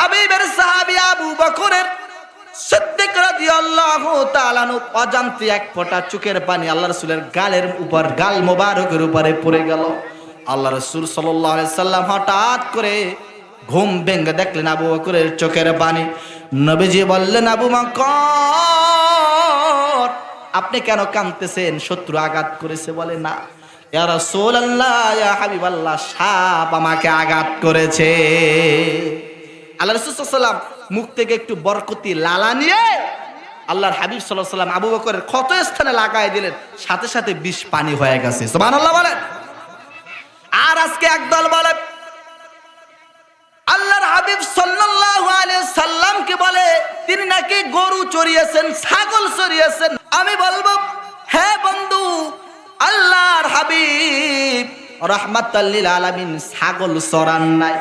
হাবিবের সাহাবী আবু বকরের সিদ্দিক রাদিয়াল্লাহু তাআলা অজান্তে এক ফোঁটা চোখের পানি আল্লাহ রাসূলের গালের উপর, গাল মোবারকের উপরে পড়ে গেল। আল্লাহ রাসূল সাল্লাল্লাহু আলাইহি সাল্লাম হঠাৎ করে ঘুম ভেঙে দেখলেন আবু বকরের চোখের পানি। নবীজি বললেন, আবু বকর আপনি কেন কাঁদতেছেন? শত্রু আঘাত করেছে? বলে না। ইয়া রাসূলুল্লাহ, ইয়া হাবিবাল্লাহ, সাপ আমাকে আঘাত করেছে। আল্লাহ রাসূল সাল্লাল্লাহু আলাইহি সাল্লাম মুখ থেকে একটু বরকতি লালা নিয়ে আল্লাহর হাবিব সাল্লাল্লাহু আলাইহি সাল্লাম আবু বকরের ক্ষত স্থানে লাগায় দিলেন, সাথে সাথে বিষ পানি হয়ে গেছে। সুবহানাল্লাহ বলেন। আর আজকে একদল বলে আল্লাহর হাবিব সাল্লাল্লাহু আলাইহি সাল্লামকে বলে তিনি নাকি গরু চড়িয়েছেন, ছাগল চড়িয়েছেন। আমি বলবো, হ্যাঁ বন্ধু, আল্লাহর হাবিব রাহমাতাল লিল আলামিন ছাগল চড়ান নাই,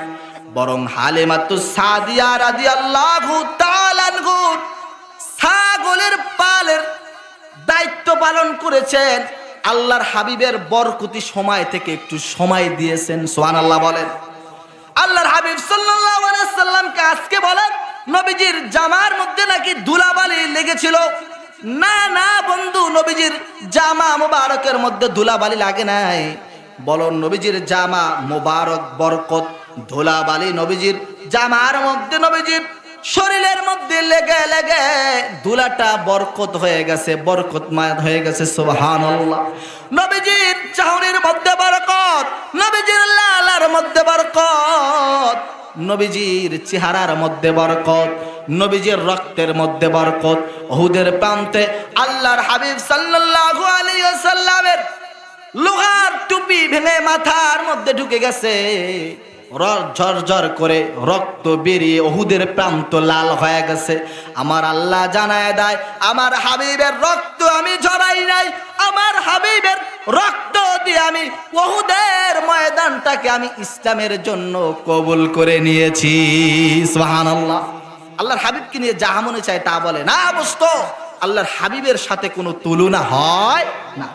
বরং হালিমাতুস সাদিয়া রাদিয়াল্লাহু তাআলা আনহু ছাগলের পালের দায়িত্ব পালন করেছেন। আল্লাহর হাবিবের বরকতি সময় থেকে একটু সময় দিয়েছেন। সুবহানাল্লাহ বলেন। আল্লাহর হাবিব সাল্লাল্লাহু আলাইহি সাল্লামকে আজকে বলেন নবীজির জামার মধ্যে নাকি ধুলাবালি লেগেছিল। না না বন্ধু, নবীজির জামা মোবারকের মধ্যে ধুলাবালি লাগে নাই। বলো নবীজির জামা মোবারক বরকত, ধুলাবালি নবীজির জামার মধ্যে, নবীজির শরীরের মধ্যে লেগে লেগে ধুলাটা বরকত হয়ে গেছে, বরকতময় হয়ে গেছে। সুবহানাল্লাহ। নবীজির চাহনির মধ্যে বরকত, নবীজির লালার মধ্যে বরকত, নবীজির চেহারার মধ্যে বরকত, নবীজির রক্তের মধ্যে বরকত। উহুদের প্রান্তে আল্লাহর হাবিব সাল্লাল্লাহু আলাইহি ওয়াসাল্লামের লোহার টুপি ভেঙে মাথার মধ্যে ঢুকে গেছে, ঝরঝর করে রক্ত বেরিয়ে উহুদের প্রান্ত লাল হয়ে গেছে। আমার আল্লাহ জানায় দেয়, আমার হাবিবের রক্ত আমি ঝরাই নাই, আমার হাবিবের রক্ত দিয়ে আমি উহুদের ময়দানটাকে আমি ইসলামের জন্য কবুল করে নিয়েছি। সুবহানাল্লাহ। আল্লাহর হাবিবকে নিয়ে যা মনে চায় তা বলে না, বুঝতো আল্লাহর হাবিবের সাথে কোনো তুলনা হয় না।